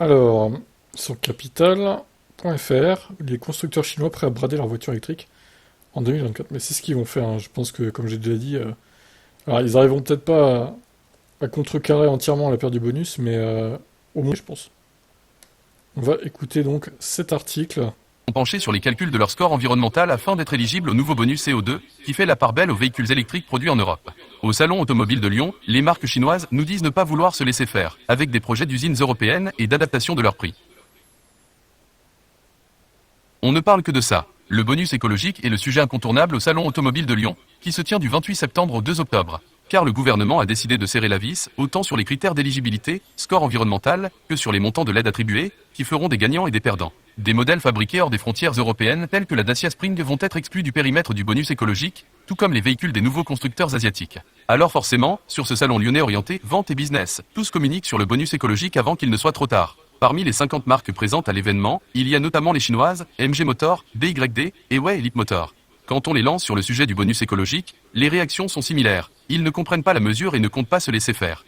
Alors, sur capital.fr, les constructeurs chinois prêts à brader leurs voitures électriques en 2024. Mais c'est ce qu'ils vont faire, hein. Je pense que, comme j'ai déjà dit, alors ils arriveront peut-être pas à contrecarrer entièrement la perte du bonus, mais au moins, je pense. On va écouter donc cet article. Penchés sur les calculs de leur score environnemental afin d'être éligibles au nouveau bonus CO2, qui fait la part belle aux véhicules électriques produits en Europe. Au Salon automobile de Lyon, les marques chinoises nous disent ne pas vouloir se laisser faire, avec des projets d'usines européennes et d'adaptation de leurs prix. On ne parle que de ça. Le bonus écologique est le sujet incontournable au Salon automobile de Lyon, qui se tient du 28 septembre au 2 octobre. Car le gouvernement a décidé de serrer la vis, autant sur les critères d'éligibilité, score environnemental, que sur les montants de l'aide attribuée, qui feront des gagnants et des perdants. Des modèles fabriqués hors des frontières européennes tels que la Dacia Spring vont être exclus du périmètre du bonus écologique, tout comme les véhicules des nouveaux constructeurs asiatiques. Alors forcément, sur ce salon lyonnais orienté vente et business, tous communiquent sur le bonus écologique avant qu'il ne soit trop tard. Parmi les 50 marques présentes à l'événement, il y a notamment les chinoises, MG Motor, BYD et Way Elite Motor. Quand on les lance sur le sujet du bonus écologique, les réactions sont similaires. Ils ne comprennent pas la mesure et ne comptent pas se laisser faire.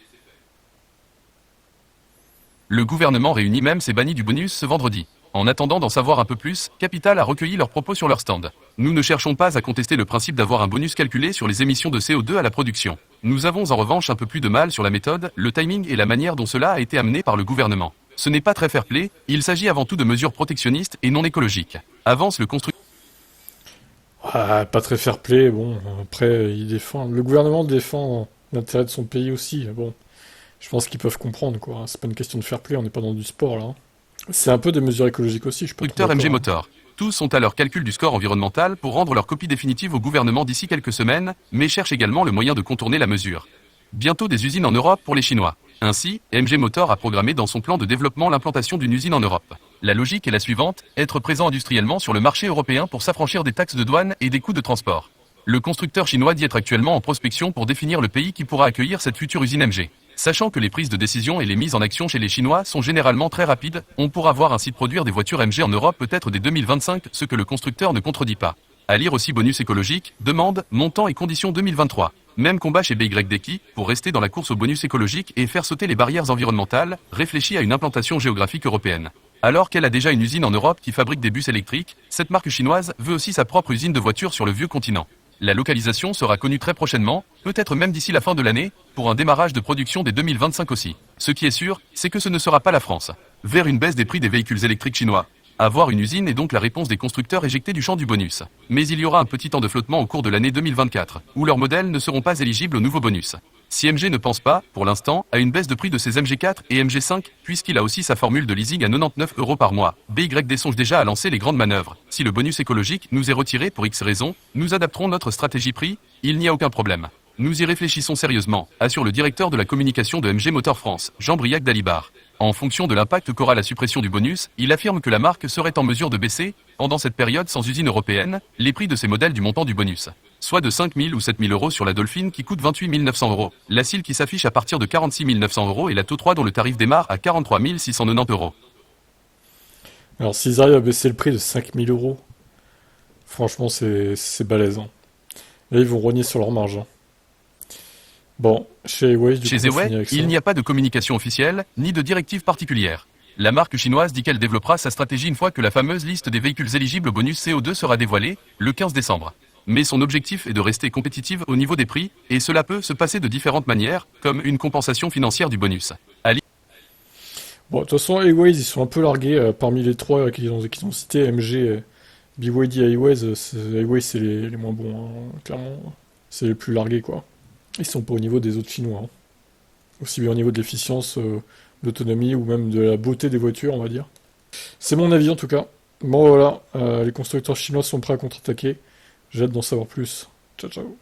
Le gouvernement réuni même ses bannis du bonus ce vendredi. En attendant d'en savoir un peu plus, Capital a recueilli leurs propos sur leur stand. Nous ne cherchons pas à contester le principe d'avoir un bonus calculé sur les émissions de CO2 à la production. Nous avons en revanche un peu plus de mal sur la méthode, le timing et la manière dont cela a été amené par le gouvernement. Ce n'est pas très fair-play, il s'agit avant tout de mesures protectionnistes et non écologiques. Avance le constructeur. Ah, pas très fair-play, bon, après, le gouvernement défend l'intérêt de son pays aussi, bon. Je pense qu'ils peuvent comprendre, quoi. C'est pas une question de fair-play, on n'est pas dans du sport, là. C'est un peu des mesures écologiques aussi, je peux te MG Motor. Tous sont à leur calcul du score environnemental pour rendre leur copie définitive au gouvernement d'ici quelques semaines, mais cherchent également le moyen de contourner la mesure. Bientôt des usines en Europe pour les Chinois. Ainsi, MG Motor a programmé dans son plan de développement l'implantation d'une usine en Europe. La logique est la suivante, être présent industriellement sur le marché européen pour s'affranchir des taxes de douane et des coûts de transport. Le constructeur chinois dit être actuellement en prospection pour définir le pays qui pourra accueillir cette future usine MG. Sachant que les prises de décision et les mises en action chez les Chinois sont généralement très rapides, on pourra voir ainsi produire des voitures MG en Europe peut-être dès 2025, ce que le constructeur ne contredit pas. À lire aussi bonus écologique, demande, montant et conditions 2023. Même combat chez BYD qui, pour rester dans la course au bonus écologique et faire sauter les barrières environnementales, réfléchit à une implantation géographique européenne. Alors qu'elle a déjà une usine en Europe qui fabrique des bus électriques, cette marque chinoise veut aussi sa propre usine de voitures sur le vieux continent. La localisation sera connue très prochainement, peut-être même d'ici la fin de l'année, pour un démarrage de production dès 2025 aussi. Ce qui est sûr, c'est que ce ne sera pas la France. Vers une baisse des prix des véhicules électriques chinois. Avoir une usine est donc la réponse des constructeurs éjectés du champ du bonus. Mais il y aura un petit temps de flottement au cours de l'année 2024, où leurs modèles ne seront pas éligibles au nouveau bonus. Si MG ne pense pas, pour l'instant, à une baisse de prix de ses MG4 et MG5, puisqu'il a aussi sa formule de leasing à 99 € par mois, BYD songe déjà à lancer les grandes manœuvres. Si le bonus écologique nous est retiré pour X raisons, nous adapterons notre stratégie prix, il n'y a aucun problème. Nous y réfléchissons sérieusement, assure le directeur de la communication de MG Motor France, Jean-Briac Dalibard. En fonction de l'impact qu'aura la suppression du bonus, il affirme que la marque serait en mesure de baisser, pendant cette période sans usine européenne, les prix de ses modèles du montant du bonus. Soit de 5 000 ou 7 000 € sur la Dolphin qui coûte 28 900 €, la Seal qui s'affiche à partir de 46 900 € et la TO3 dont le tarif démarre à 43 690 €. Alors, s'ils arrivent à baisser le prix de 5 000 €, franchement, c'est balèze, hein. Là, ils vont rogner sur leur marge, hein. Bon, chez Huawei, il n'y a pas de communication officielle, ni de directive particulière. La marque chinoise dit qu'elle développera sa stratégie une fois que la fameuse liste des véhicules éligibles au bonus CO2 sera dévoilée, le 15 décembre. Mais son objectif est de rester compétitive au niveau des prix, et cela peut se passer de différentes manières, comme une compensation financière du bonus. Bon, de toute façon, Huawei, ils sont un peu largués parmi les trois qu'ils ont cités, MG, BYD et Huawei, c'est les moins bons, hein, clairement. C'est les plus largués, quoi. Ils sont pas au niveau des autres Chinois, hein. Aussi bien au niveau de l'efficience, l'autonomie ou même de la beauté des voitures, on va dire. C'est mon avis en tout cas. Bon voilà, les constructeurs chinois sont prêts à contre-attaquer. J'ai hâte d'en savoir plus. Ciao ciao.